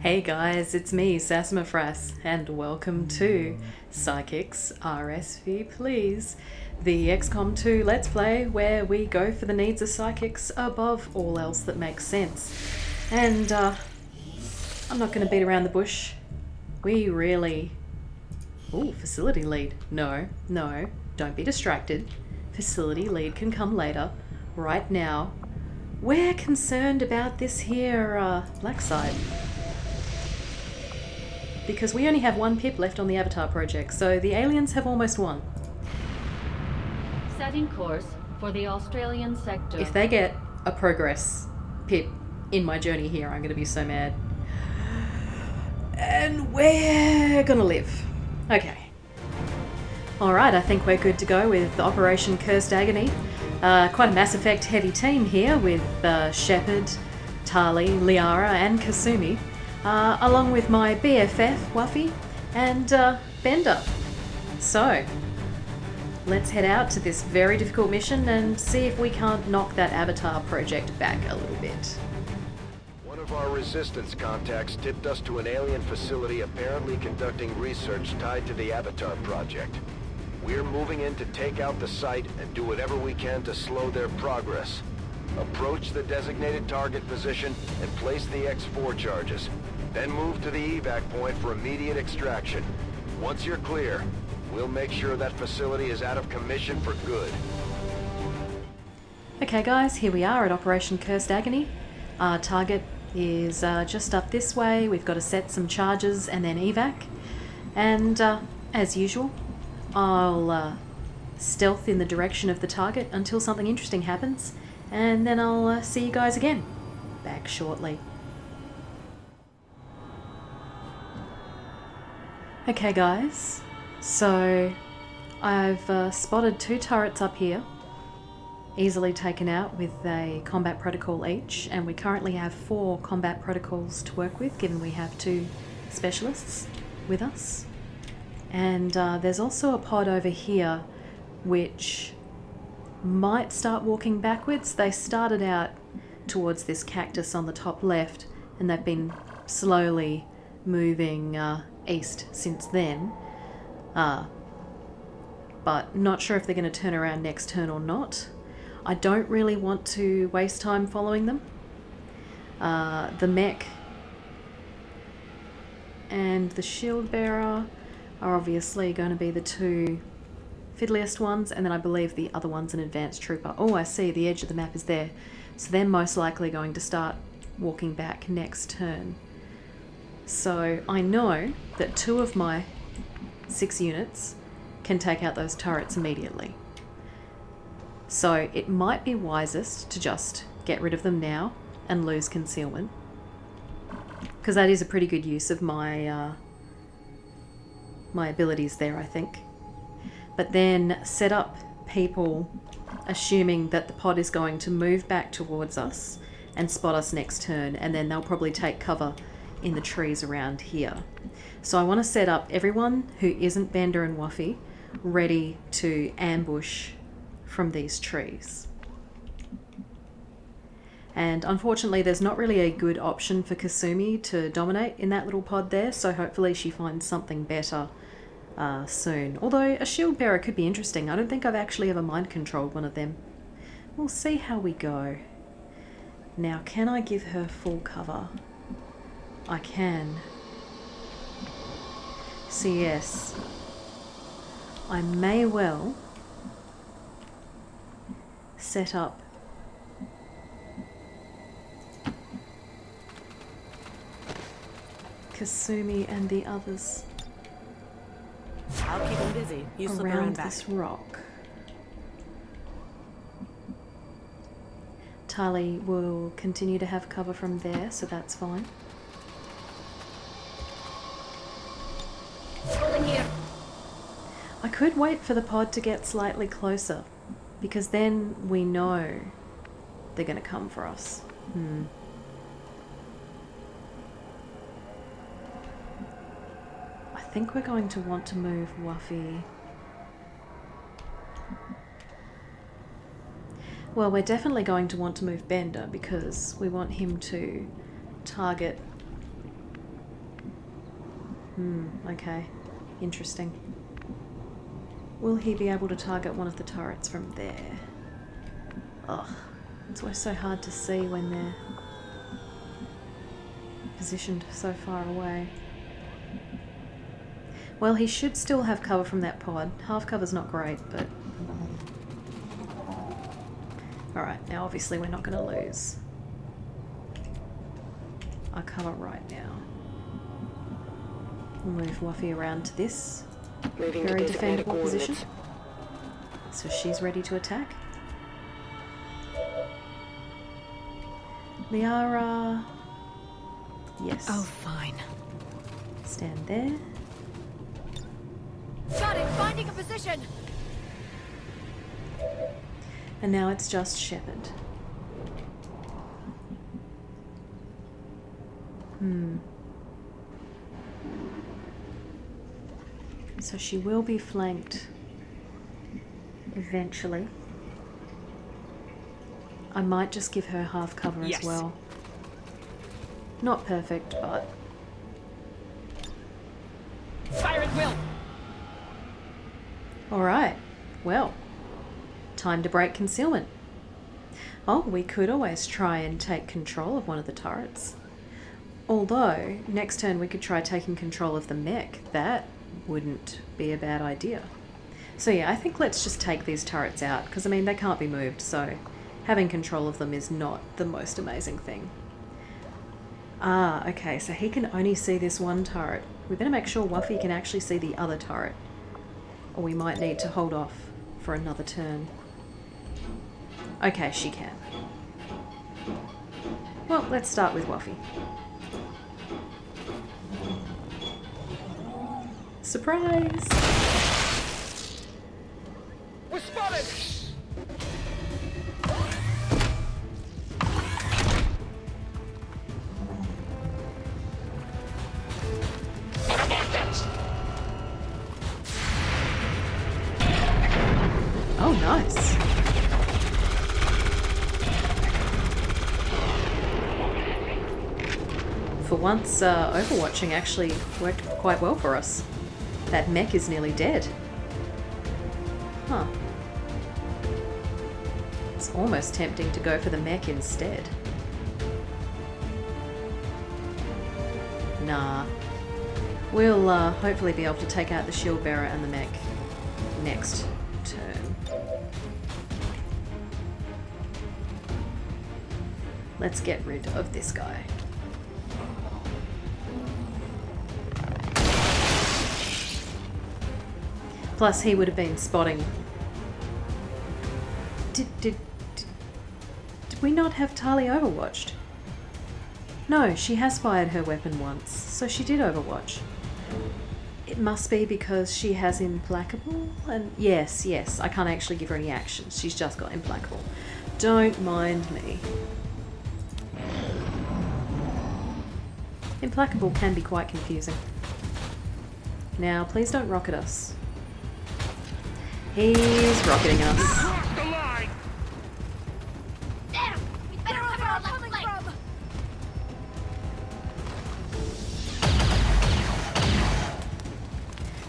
Hey guys, it's me, Sassamifrass, and welcome to Psychics RSV Please, the XCOM 2 Let's Play where we go for the needs of psychics above all else that makes sense. And I'm not going to beat around the bush. We really... Ooh, facility lead. No, don't be distracted. Facility lead can come later. Right now, we're concerned about this here black site. Because we only have one pip left on the Avatar project, so the aliens have almost won. Setting course for the Australian sector. If they get a progress pip in my journey here, I'm going to be so mad. And we're going to live. Okay. Alright, I think we're good to go with Operation Cursed Agony. Quite a Mass Effect heavy team here with Shepard, Tali, Liara and Kasumi. Along with my BFF, Wuffy, and Bender. So, let's head out to this very difficult mission and see if we can't knock that Avatar project back a little bit. One of our resistance contacts tipped us to an alien facility apparently conducting research tied to the Avatar project. We're moving in to take out the site and do whatever we can to slow their progress. Approach the designated target position and place the X4 charges. Then move to the evac point for immediate extraction. Once you're clear, we'll make sure that facility is out of commission for good. Okay guys, here we are at Operation Cursed Agony. Our target is just up this way. We've got to set some charges and then evac. And as usual, I'll stealth in the direction of the target until something interesting happens. And then I'll see you guys again. Back shortly. Okay guys, so I've spotted 2 turrets up here, easily taken out with a combat protocol each, and we currently have 4 combat protocols to work with, given we have 2 specialists with us. And there's also a pod over here which might start walking backwards. They started out towards this cactus on the top left, and they've been slowly moving east since then, but not sure if they're going to turn around next turn or not. I don't really want to waste time following them. The mech and the shield bearer are obviously going to be the 2 fiddliest ones, and then I believe the other one's an advanced trooper. Oh, I see, the edge of the map is there, so they're most likely going to start walking back next turn. So I know that 2 of my 6 units can take out those turrets immediately. So it might be wisest to just get rid of them now and lose concealment, because that is a pretty good use of my my abilities there, I think. But then set up people assuming that the pod is going to move back towards us and spot us next turn, and then they'll probably take cover in the trees around here. So I want to set up everyone who isn't Bender and Wuffy ready to ambush from these trees. And unfortunately there's not really a good option for Kasumi to dominate in that little pod there, so hopefully she finds something better soon. Although a shield bearer could be interesting. I don't think I've actually ever mind controlled one of them. We'll see how we go. Now, can I give her full cover? I can. So yes, I may well set up Kasumi and the others I'll keep him busy. You slip around back. this rock. Tali will continue to have cover from there, so that's fine. I could wait for the pod to get slightly closer, because then we know they're going to come for us. I think we're going to want to move Wuffy. Well, we're definitely going to want to move Bender because we want him to target Okay. Interesting. Will he be able to target one of the turrets from there? Ugh. It's always so hard to see when they're positioned so far away. Well, he should still have cover from that pod. Half cover's not great, but... Alright, now obviously we're not going to lose our cover right now. We'll move Wuffy around to this Moving very to designated defendable position. coordinates. So she's ready to attack. Liara... Yes. Oh, fine. Stand there. Got it! Finding a position! And now it's just Shepard. So she will be flanked eventually. I might just give her half cover as well. Not perfect, but... Fire at will! Alright, well, time to break concealment. Oh, we could always try and take control of one of the turrets. Although, next turn we could try taking control of the mech. That wouldn't be a bad idea. So yeah, I think let's just take these turrets out, because I mean, they can't be moved, so having control of them is not the most amazing thing. Ah, okay, so he can only see this one turret. We better make sure Wuffy can actually see the other turret. Or we might need to hold off for another turn. Okay, she can. Well, let's start with Wuffy. Surprise! We're spotted! Oh, nice. For once, overwatching actually worked quite well for us. That mech is nearly dead. Huh. It's almost tempting to go for the mech instead. Nah. We'll hopefully be able to take out the shield bearer and the mech next turn. Let's get rid of this guy. Plus, he would have been spotting. Did we not have Tali overwatched? No, she has fired her weapon once, so she did overwatch. It must be because she has implacable, and yes, I can't actually give her any actions. She's just got implacable. Don't mind me. Implacable can be quite confusing. Now, please don't rocket us. He's rocketing us.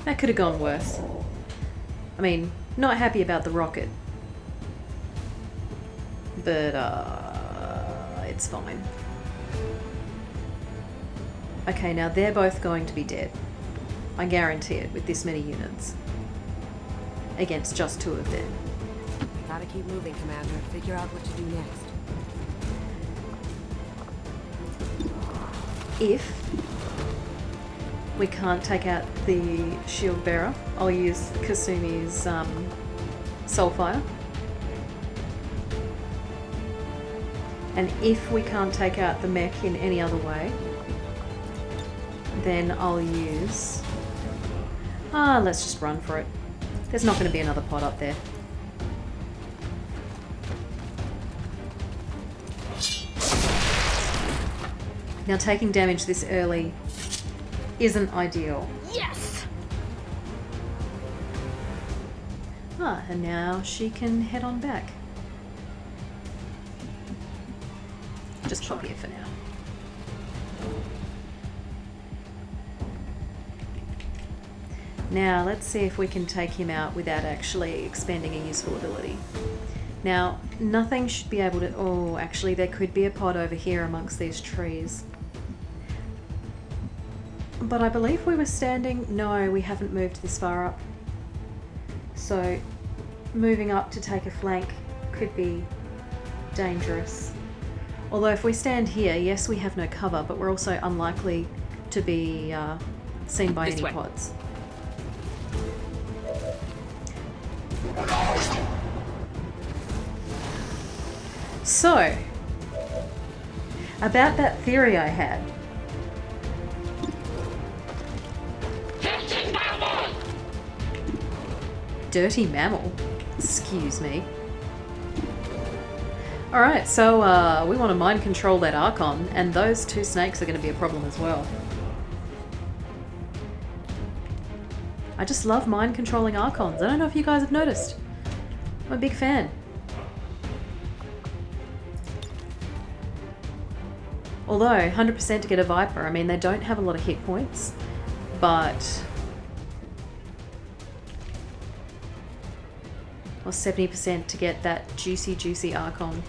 That could have gone worse. I mean, not happy about the rocket. But, it's fine. Okay, now they're both going to be dead. I guarantee it with this many units. Against just two of them. Gotta keep moving, Commander. Figure out what to do next. If we can't take out the shield bearer, I'll use Kasumi's Soulfire. And if we can't take out the mech in any other way, then I'll use... let's just run for it. There's not going to be another pod up there. Now, taking damage this early isn't ideal. Yes! And now she can head on back. Just pop here for now. Now let's see if we can take him out without actually expending a useful ability. Now, nothing should be able to... Oh, actually there could be a pod over here amongst these trees. But I believe we were standing... No, we haven't moved this far up. So, moving up to take a flank could be dangerous. Although if we stand here, yes, we have no cover, but we're also unlikely to be seen by any pods. So, about that theory I had. Dirty mammal? Excuse me. Alright, so we want to mind control that Archon, and those two snakes are going to be a problem as well. I just love mind controlling Archons. I don't know if you guys have noticed. I'm a big fan. Although, 100% to get a Viper, I mean, they don't have a lot of hit points, but... Or 70% to get that juicy Archon.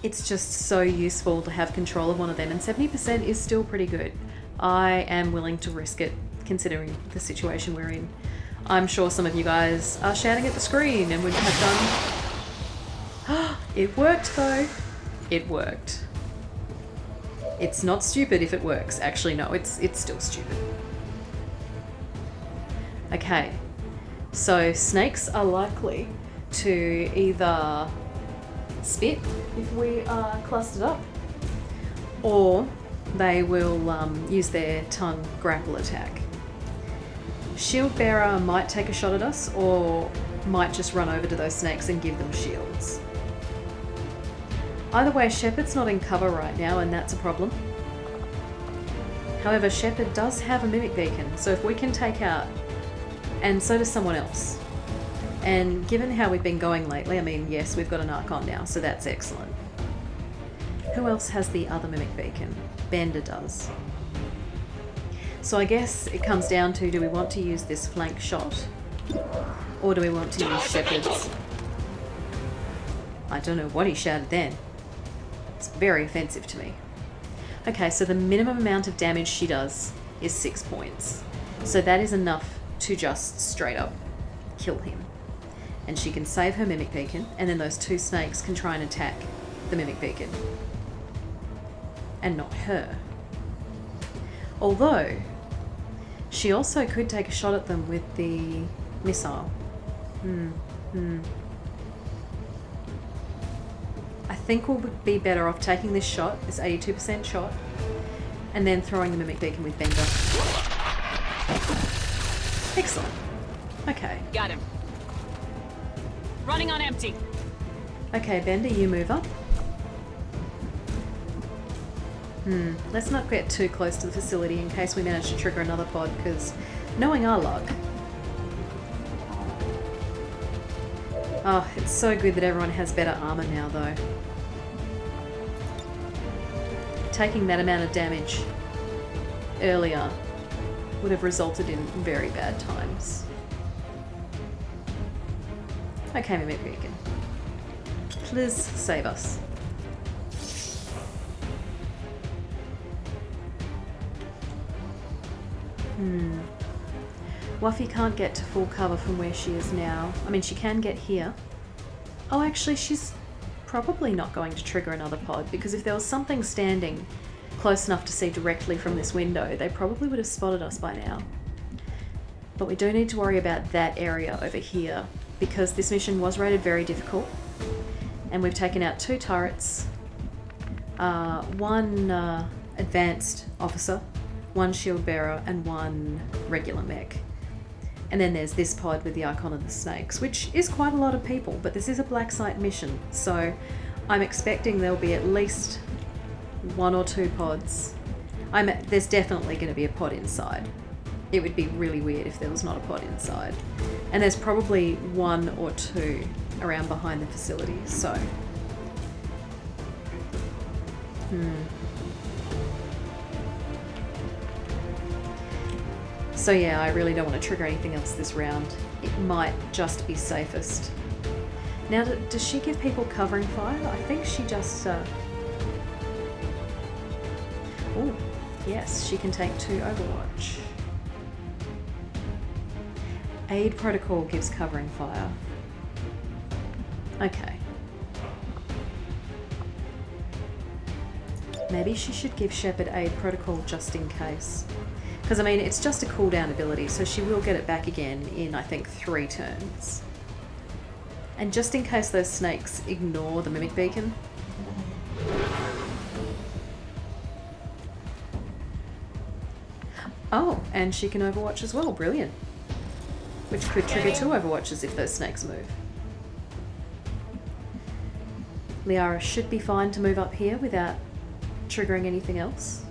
It's just so useful to have control of one of them, and 70% is still pretty good. I am willing to risk it, considering the situation we're in. I'm sure some of you guys are shouting at the screen and would have done... It worked though. It worked. It's not stupid if it works. Actually, no, it's still stupid. Okay, so snakes are likely to either spit if we are clustered up, or they will use their tongue grapple attack. Shield bearer might take a shot at us, or might just run over to those snakes and give them shields. Either way, Shepard's not in cover right now, and that's a problem. However, Shepard does have a mimic beacon, so if we can take out, and so does someone else. And given how we've been going lately, I mean, yes, we've got an Archon now, so that's excellent. Who else has the other mimic beacon? Bender does. So I guess it comes down to, do we want to use this flank shot? Or do we want to use Shepard's? I don't know what he shouted then. It's very offensive to me. Okay, so the minimum amount of damage she does is 6 points. So that is enough to just straight up kill him. And she can save her mimic beacon, and then those two snakes can try and attack the mimic beacon. And not her. Although, she also could take a shot at them with the missile. I think we'll be better off taking this shot, this 82% shot, and then throwing the mimic beacon with Bender. Excellent. Okay. Got him. Running on empty. Okay, Bender, you move up. Let's not get too close to the facility in case we manage to trigger another pod, because knowing our luck... Oh, it's so good that everyone has better armor now, though. Taking that amount of damage earlier would have resulted in very bad times. Okay, Mimic Beacon. Please save us. Wuffy can't get to full cover from where she is now. I mean, she can get here. Oh, actually, she's probably not going to trigger another pod, because if there was something standing close enough to see directly from this window, they probably would have spotted us by now. But we do need to worry about that area over here, because this mission was rated very difficult, and we've taken out 2 turrets, one advanced officer, 1 shield bearer, and 1 regular mech. And then there's this pod with the Archon and the Snakes, which is quite a lot of people, but this is a black site mission, so I'm expecting there'll be at least 1 or 2 pods. There's definitely going to be a pod inside. It would be really weird if there was not a pod inside. And there's probably 1 or 2 around behind the facility, so... So yeah, I really don't want to trigger anything else this round. It might just be safest. Now, does she give people covering fire? I think she just... Oh, yes, she can take 2 Overwatch. Aid protocol gives covering fire. Okay. Maybe she should give Shepard aid protocol just in case. Because, I mean, it's just a cooldown ability, so she will get it back again in, I think, 3 turns. And just in case those snakes ignore the mimic beacon. Oh, and she can overwatch as well. Brilliant. Which could trigger 2 overwatches if those snakes move. Liara should be fine to move up here without triggering anything else.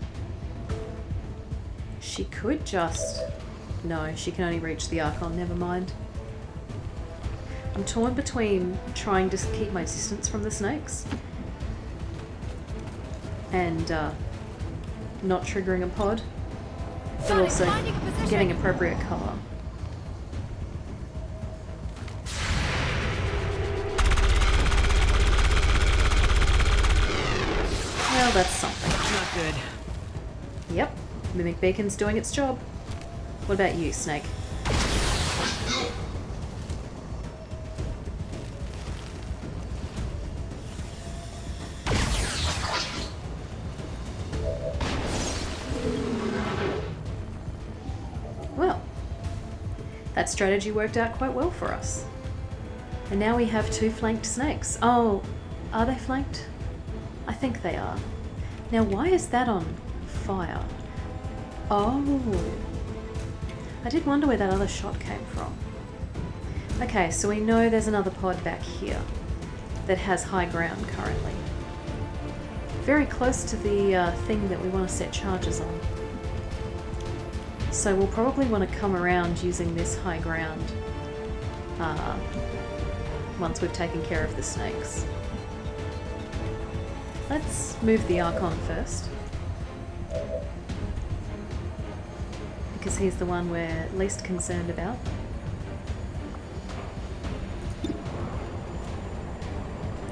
She could just... No, she can only reach the Archon, never mind. I'm torn between trying to keep my distance from the snakes and not triggering a pod, but also getting appropriate cover. Well, that's something. Not good. Yep, Mimic Beacon's doing its job. What about you, Snake? Well, that strategy worked out quite well for us. And now we have 2 flanked snakes. Oh, are they flanked? I think they are. Now, why is that on fire? Oh. I did wonder where that other shot came from. Okay, so we know there's another pod back here that has high ground currently. Very close to the thing that we want to set charges on. So we'll probably want to come around using this high ground once we've taken care of the snakes. Let's move the Archon first, because he's the one we're least concerned about.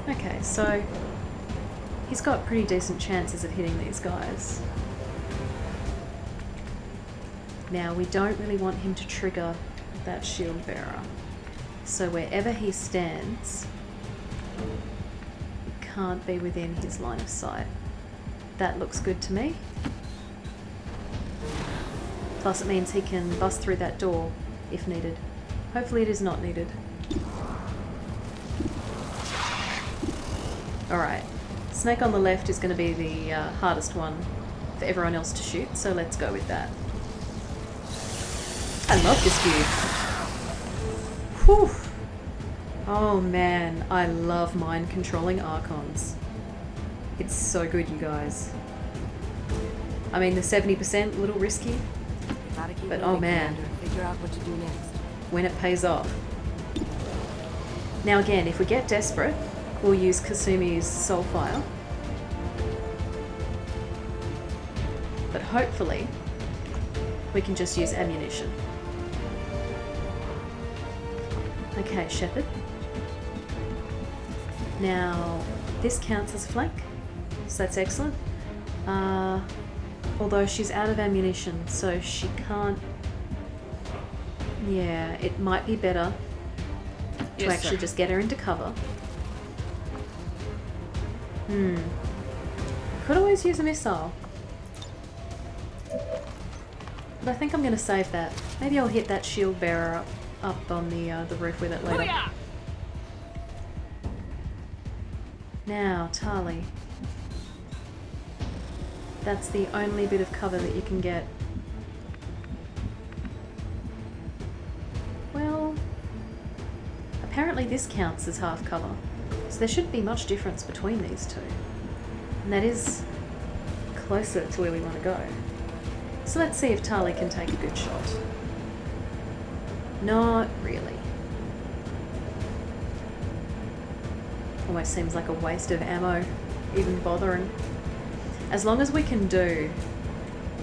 Okay, so he's got pretty decent chances of hitting these guys. Now, we don't really want him to trigger that shield bearer, so wherever he stands, can't be within his line of sight. That looks good to me. Plus it means he can bust through that door if needed. Hopefully it is not needed. Alright, Snake on the left is going to be the hardest one for everyone else to shoot, so let's go with that. I love this view. Whew. Oh man, I love mind controlling Archons. It's so good, you guys. I mean, the 70% a little risky, but oh man, figure out what to do next. when it pays off. Now again, if we get desperate, we'll use Kasumi's Soulfire. But hopefully, we can just use ammunition. Okay, Shepard. Now, this counts as a flank, so that's excellent. Although she's out of ammunition, so she can't... Yeah, it might be better to actually just get her into cover. Could always use a missile. But I think I'm going to save that. Maybe I'll hit that shield bearer up on the roof with it later. Booyah! Now, Tali. That's the only bit of cover that you can get. Well, apparently this counts as half cover, so there shouldn't be much difference between these two. And that is closer to where we want to go. So let's see if Tali can take a good shot. Not really. Almost seems like a waste of ammo, even bothering. As long as we can do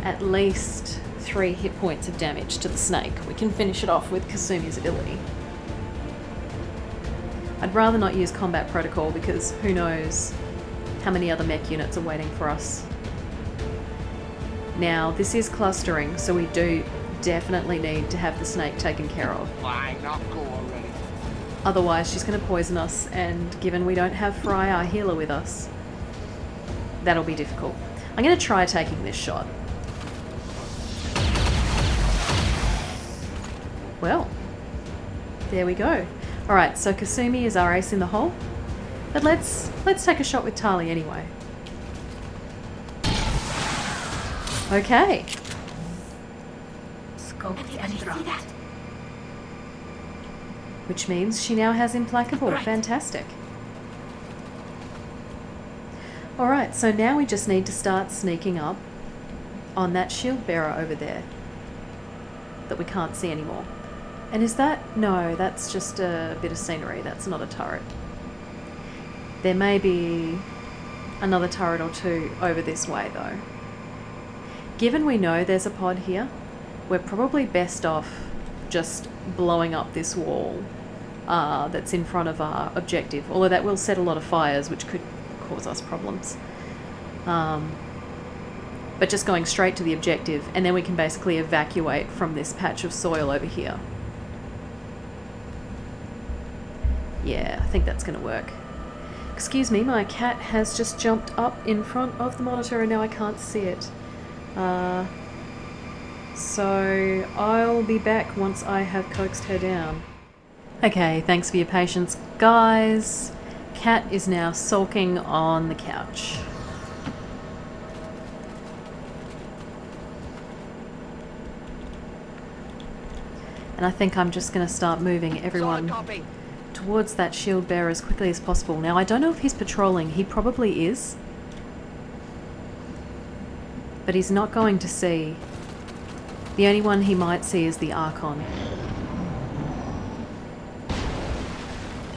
at least 3 hit points of damage to the snake, we can finish it off with Kasumi's ability. I'd rather not use combat protocol because who knows how many other mech units are waiting for us. Now, this is clustering, so we do definitely need to have the snake taken care of. Fine, I'll go already. Otherwise, she's going to poison us, and given we don't have Fry, our healer, with us, that'll be difficult. I'm going to try taking this shot. Well, there we go. Alright, so Kasumi is our ace in the hole. But let's take a shot with Tali anyway. Okay. Which means she now has Implacable. Right. Fantastic. Alright, so now we just need to start sneaking up on that shield bearer over there that we can't see anymore. And is that... no, that's just a bit of scenery. That's not a turret. There may be another turret or two over this way though. Given we know there's a pod here, we're probably best off just blowing up this wall that's in front of our objective. Although that will set a lot of fires, which could cause us problems. But just going straight to the objective, and then we can basically evacuate from this patch of soil over here. Yeah, I think that's going to work. Excuse me, my cat has just jumped up in front of the monitor and now I can't see it. So I'll be back once I have coaxed her down. Okay, thanks for your patience, guys. Cat is now sulking on the couch. And I think I'm just going to start moving everyone towards that shield bearer as quickly as possible. Now, I don't know if he's patrolling. He probably is. But he's not going to see. The only one he might see is the Archon.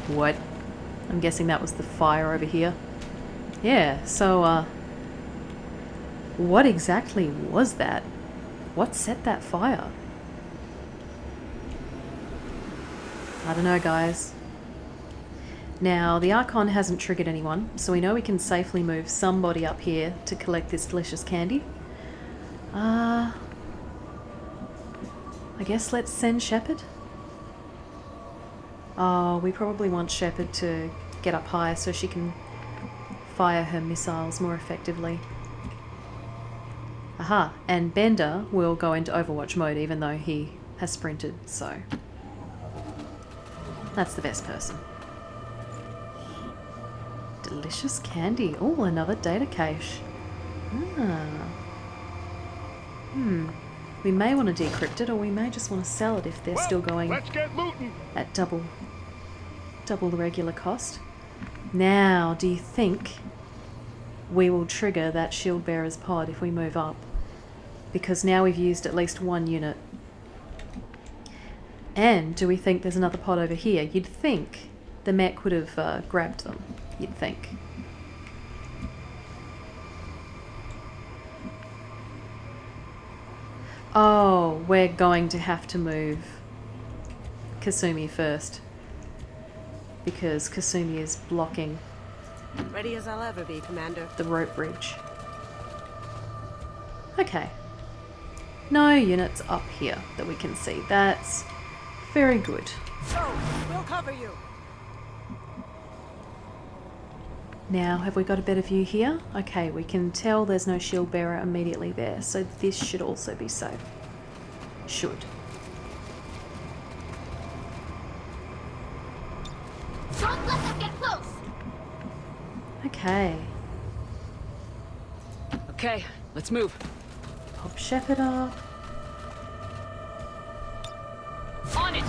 What? I'm guessing that was the fire over here. Yeah, so, what exactly was that? What set that fire? I don't know, guys. Now, the Archon hasn't triggered anyone, so we know we can safely move somebody up here to collect this delicious candy. I guess let's send Shepard. Oh, we probably want Shepard to get up high so she can fire her missiles more effectively. Aha, and Bender will go into Overwatch mode even though he has sprinted, so that's the best person. Delicious candy. Oh, another data cache. We may want to decrypt it, or we may just want to sell it if they're still going at double the regular cost. Now, do you think we will trigger that shield bearer's pod if we move up? Because now we've used at least one unit. And do we think there's another pod over here? You'd think the mech would have grabbed them. You'd think. Oh, we're going to have to move Kasumi first. Because Kasumi is blocking Ready as I'll ever be, Commander. the rope bridge. Okay. No units up here that we can see. That's very good. So, we'll cover you. Now, have we got a better view here? Okay, we can tell there's no shield bearer immediately there, so this should also be safe. Should. Don't let them get close! Okay. Okay, let's move. Pop Shepard up. On it!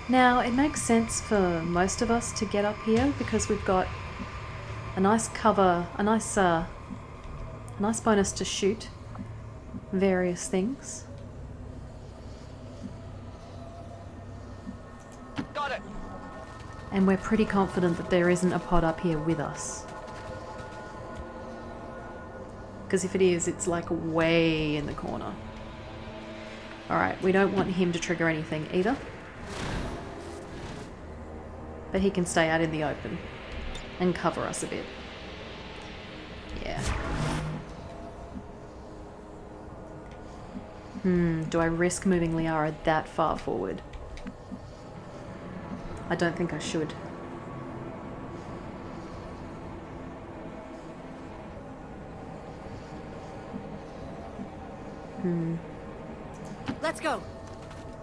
Now, it makes sense for most of us to get up here because we've got a nice cover, a nice bonus to shoot various things. Got it. And we're pretty confident that there isn't a pod up here with us. Because if it is, it's like way in the corner. Alright, we don't want him to trigger anything either. But he can stay out in the open and cover us a bit. Yeah. Do I risk moving Liara that far forward? I don't think I should. Let's go.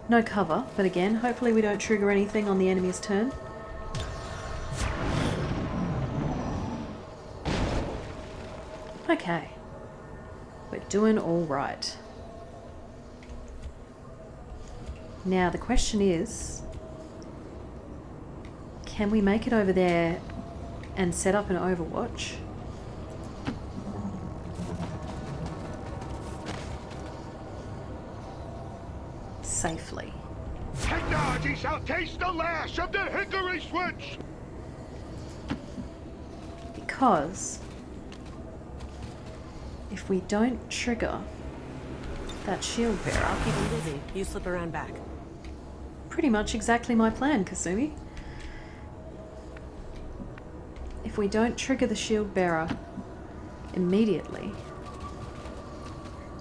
No cover, but again, hopefully we don't trigger anything on the enemy's turn. Okay. We're doing all right. Now the question is, can we make it over there and set up an overwatch? Safely. Technology shall taste the lash of the hickory switch! Because if we don't trigger that shield bearer... I'll keep him busy. You slip around back. Pretty much exactly my plan, Kasumi. If we don't trigger the shield bearer immediately,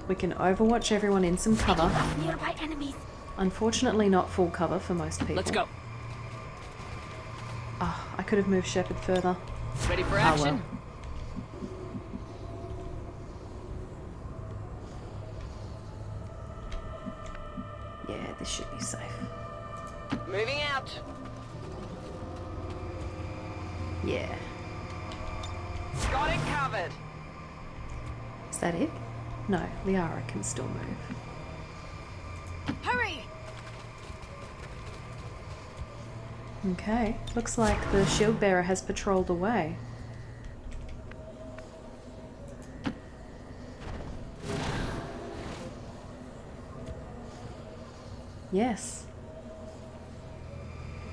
we can overwatch everyone in some cover. Nearby enemies. Unfortunately not full cover for most people. Let's go. Oh, I could have moved Shepard further. Ready for Oh, action? well. Yeah, this should be safe. Moving out. Yeah. Got it covered. Is that it? No, Liara can still move. Hurry! Okay, looks like the shield bearer has patrolled away. Yes.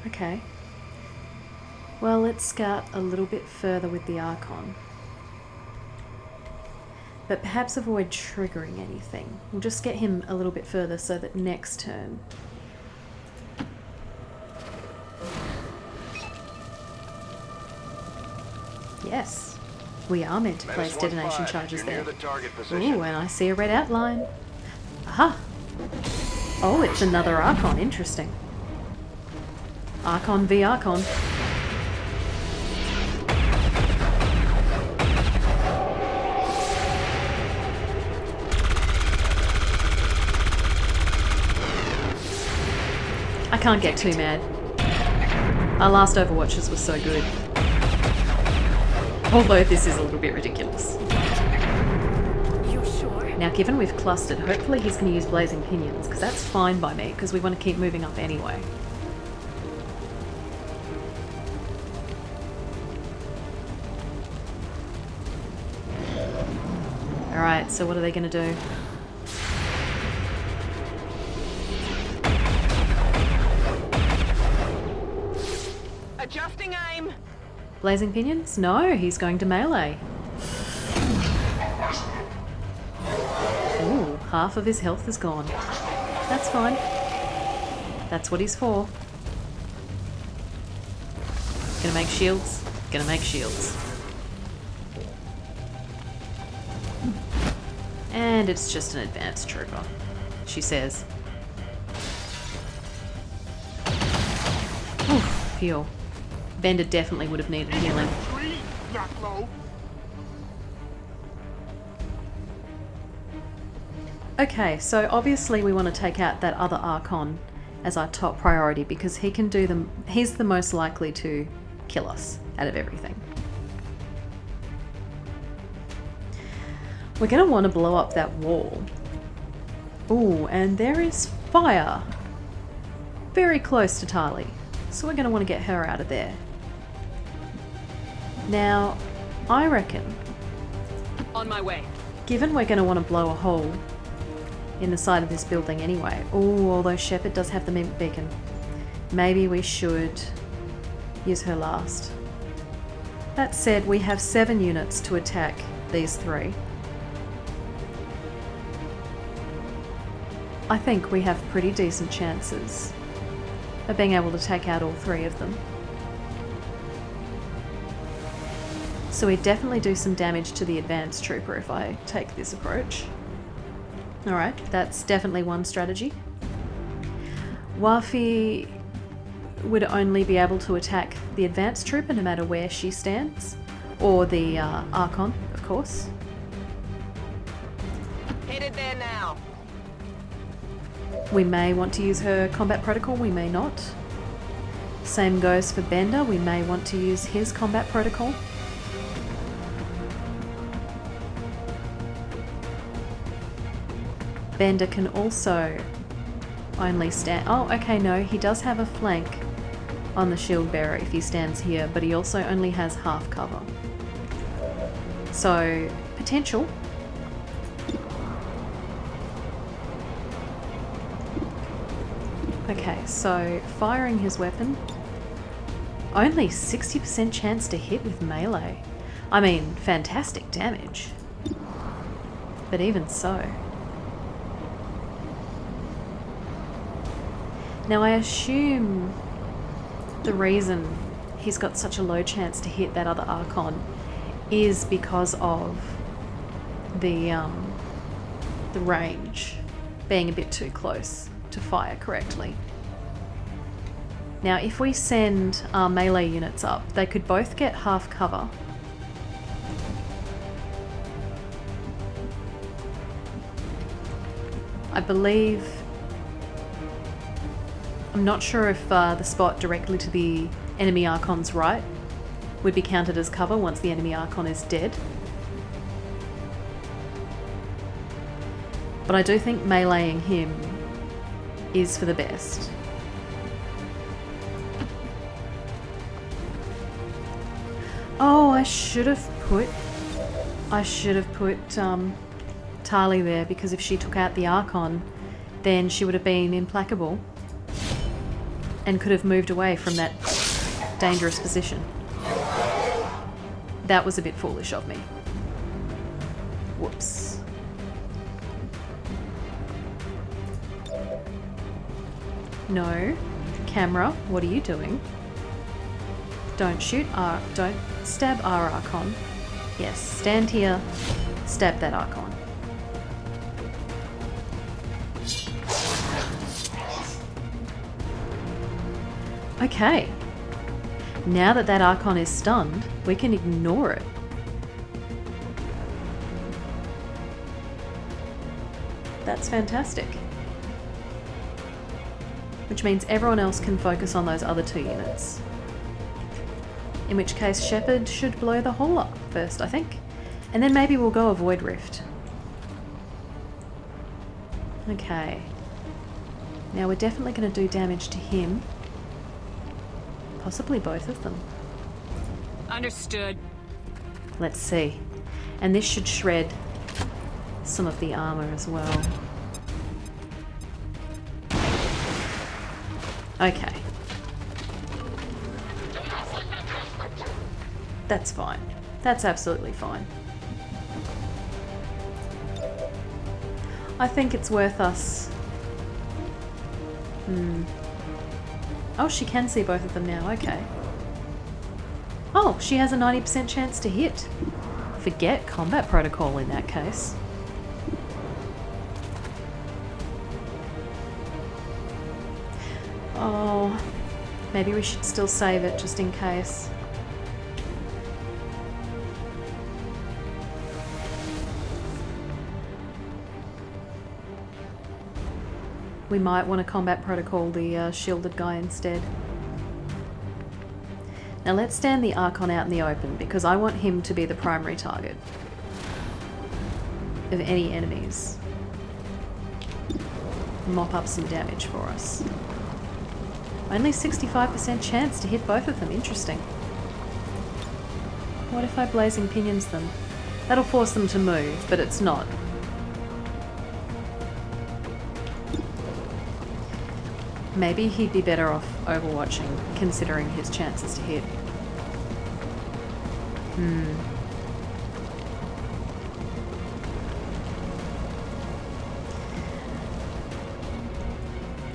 Okay. Well, let's scout a little bit further with the Archon. But perhaps avoid triggering anything. We'll just get him a little bit further so that next turn... Yes. We are meant to place detonation charges there. Ooh, and I see a red outline. Aha! Oh, it's another Archon. Interesting. Archon v Archon. I can't get too mad. Our last Overwatches were so good. Although this is a little bit ridiculous. You sure? Now, given we've clustered, hopefully he's going to use Blazing Pinions, because that's fine by me, because we want to keep moving up anyway. Alright, so what are they going to do? Adjusting aim. Blazing Pinions? No, he's going to melee. Ooh, half of his health is gone. That's fine. That's what he's for. Gonna make shields. Gonna make shields. And it's just an advanced trooper, she says. Oof, phew. Bender definitely would have needed healing. Okay, so obviously we want to take out that other Archon as our top priority because he can do them. He's the most likely to kill us out of everything. We're going to want to blow up that wall. Ooh, and there is fire very close to Tali, so we're going to want to get her out of there. Now, I reckon, On my way. given we're going to want to blow a hole in the side of this building anyway. Ooh, although Shepard does have the mimic beacon. Maybe we should use her last. That said, we have 7 units to attack these 3. I think we have pretty decent chances of being able to take out all 3 of them. So we definitely do some damage to the advanced trooper if I take this approach. Alright, that's definitely one strategy. Wafi would only be able to attack the advanced trooper no matter where she stands, or the Archon, of course. Headed there now. We may want to use her combat protocol, we may not. Same goes for Bender, we may want to use his combat protocol. Bender can also only stand... Oh, okay, no, he does have a flank on the shield bearer if he stands here, but he also only has half cover. So, potential. Okay, so firing his weapon. Only 60% chance to hit with melee. I mean, fantastic damage. But even so. Now I assume the reason he's got such a low chance to hit that other Archon is because of the range being a bit too close to fire correctly. Now if we send our melee units up, they could both get half cover. I believe... I'm not sure if the spot directly to the enemy Archon's right would be counted as cover once the enemy Archon is dead. But I do think meleeing him is for the best. Oh, I should have put Tali there, because if she took out the Archon, then she would have been implacable and could have moved away from that dangerous position. That was a bit foolish of me. Whoops. No. Camera, what are you doing? Don't shoot don't stab our Archon. Yes, stand here, stab that Archon. Okay. Now that that Archon is stunned, we can ignore it. That's fantastic. Which means everyone else can focus on those other 2 units. In which case Shepard should blow the hole up first, I think. And then maybe we'll go a Void Rift. Okay. Now we're definitely going to do damage to him. Possibly both of them. Understood. Let's see. And this should shred some of the armor as well. Okay. That's fine. That's absolutely fine. I think it's worth us... Oh, she can see both of them now, okay. Oh, she has a 90% chance to hit. Forget combat protocol in that case. Oh, maybe we should still save it just in case. We might want to combat protocol the shielded guy instead. Now let's stand the Archon out in the open, because I want him to be the primary target of any enemies. Mop up some damage for us. Only 65% chance to hit both of them, interesting. What if I Blazing Pinions them? That'll force them to move, but it's not. Maybe he'd be better off overwatching, considering his chances to hit.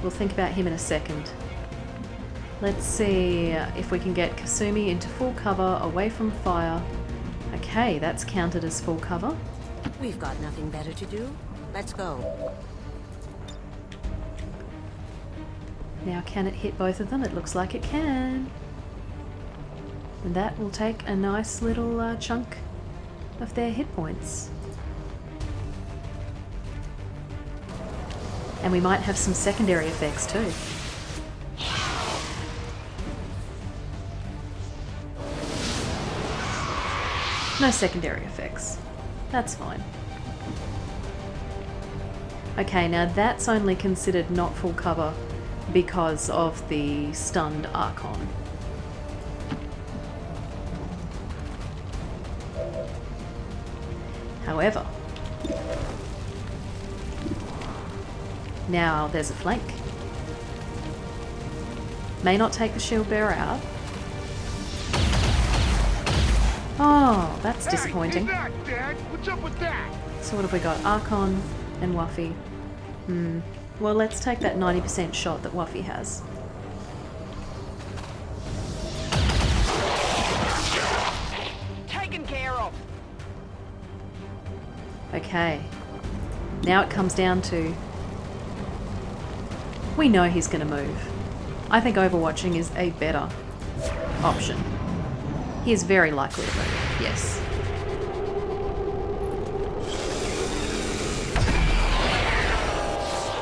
We'll think about him in a second. Let's see if we can get Kasumi into full cover, away from fire. Okay, that's counted as full cover. We've got nothing better to do. Let's go. Now, can it hit both of them? It looks like it can. And that will take a nice little chunk of their hit points. And we might have some secondary effects too. No secondary effects. That's fine. Okay, now that's only considered not full cover because of the stunned Archon. However, now there's a flank. May not take the shield bearer out. Oh, that's disappointing. Hey, that, Dad? What's up with that? So what have we got? Archon and Wuffy. Well, let's take that 90% shot that Wuffy has. Taken care of. Okay. Now it comes down to... We know he's going to move. I think overwatching is a better option. He is very likely to move, yes.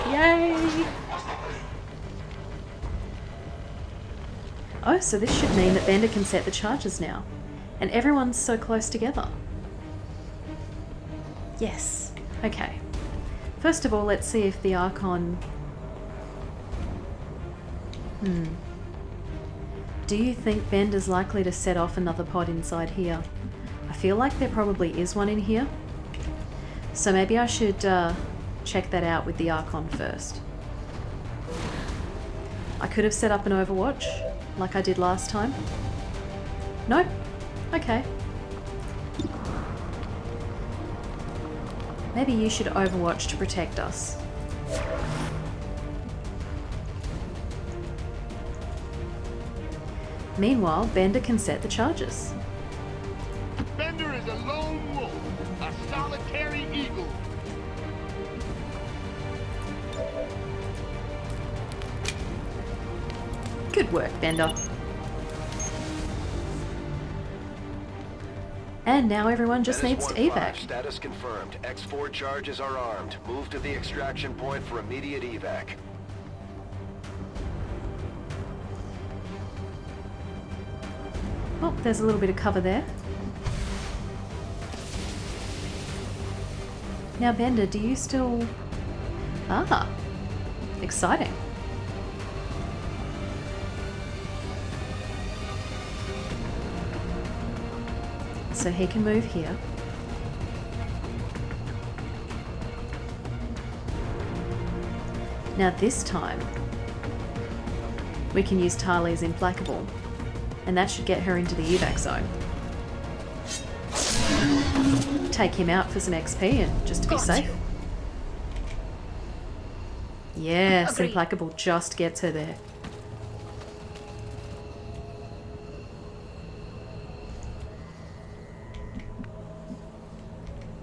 Yay! Oh, so this should mean that Bender can set the charges now. And everyone's so close together. Yes. Okay. First of all, let's see if the Archon... Do you think Bender's likely to set off another pod inside here? I feel like there probably is one in here. So maybe I should check that out with the Archon first. I could have set up an Overwatch, like I did last time. Nope. Okay. Maybe you should Overwatch to protect us. Meanwhile, Bender can set the charges. Bender is a lone wolf, a solitary eagle. Good work, Bender. And now everyone just needs to evac. Status confirmed. X4 charges are armed. Move to the extraction point for immediate evac. Oh, there's a little bit of cover there. Now, Bender, do you still... Ah, exciting. So he can move here. Now this time, we can use Tali's Implacable. And that should get her into the evac zone. Take him out for some XP and just to be safe. Yes, Implacable just gets her there.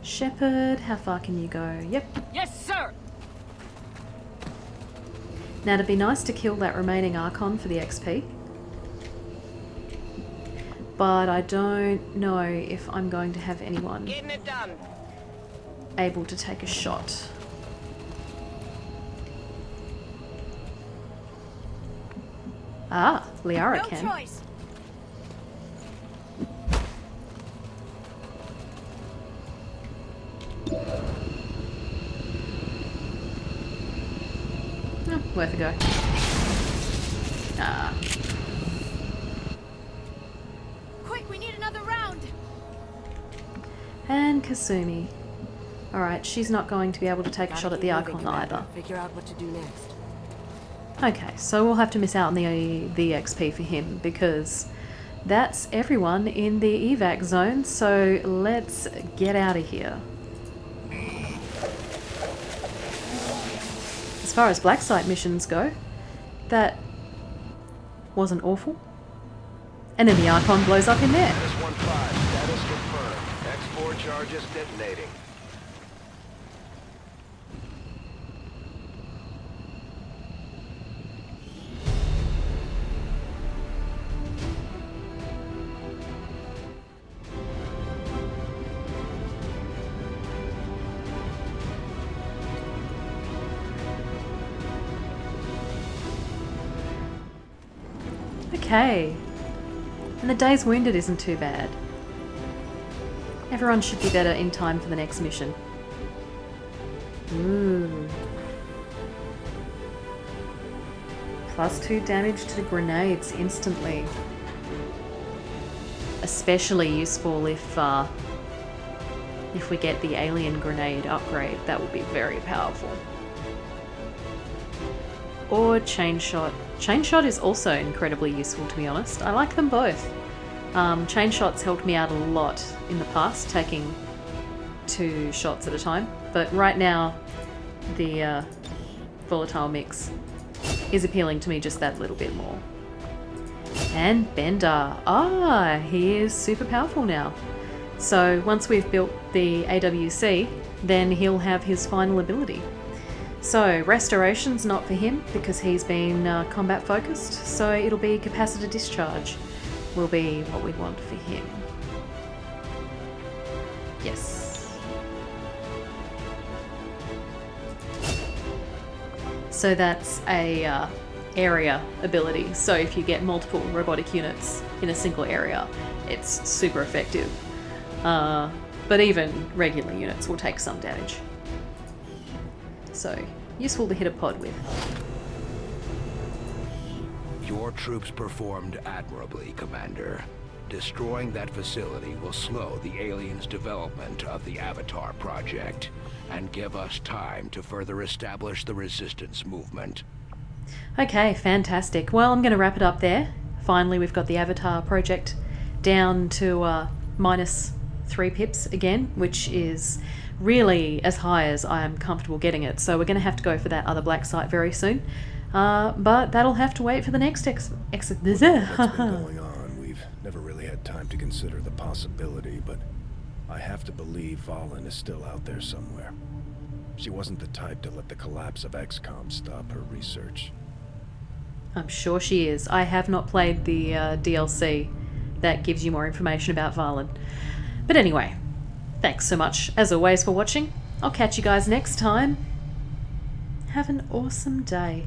Shepard, how far can you go? Yep. Yes, sir. Now it'd be nice to kill that remaining Archon for the XP. But I don't know if I'm going to have anyone Getting it done. able to take a shot. Ah, Liara No can. choice. Oh, worth a go. Ah. Quick, we need another round. And Kasumi. Alright, she's not going to be able to take a shot at the Gotta keep Archon moving, either. Commander. Figure out what to do next. Okay, so we'll have to miss out on the XP for him because that's everyone in the evac zone, so let's get out of here. As far as black site missions go, that wasn't awful. And then the Archon blows up in there. S-15, status confirmed. X4 charges detonating. Okay. And the day's wounded isn't too bad. Everyone should be better in time for the next mission. Ooh. +2 damage to grenades instantly. Especially useful if we get the alien grenade upgrade. That would be very powerful. Or chain shot. Chain shot is also incredibly useful, to be honest. I like them both. Chain shots helped me out a lot in the past, taking 2 shots at a time. But right now, the volatile mix is appealing to me just that little bit more. And Bender. Ah, he is super powerful now. So once we've built the AWC, then he'll have his final ability. So restoration's not for him because he's been combat focused, so it'll be capacitor discharge will be what we want for him. Yes. So that's a area ability, so if you get multiple robotic units in a single area, it's super effective. But even regular units will take some damage. So, useful to hit a pod with. Your troops performed admirably, Commander. Destroying that facility will slow the aliens' development of the Avatar project and give us time to further establish the resistance movement. Okay, fantastic. Well, I'm going to wrap it up there. Finally, we've got the Avatar project down to -3 pips again, which is really as high as I am comfortable getting it. So we're going to have to go for that other black site very soon. But that'll have to wait for the next What's been going on? We've never really had time to consider the possibility, but I have to believe Valen is still out there somewhere. She wasn't the type to let the collapse of XCOM stop her research. I'm sure she is. I have not played the DLC that gives you more information about Valen. But anyway, thanks so much, as always, for watching. I'll catch you guys next time. Have an awesome day.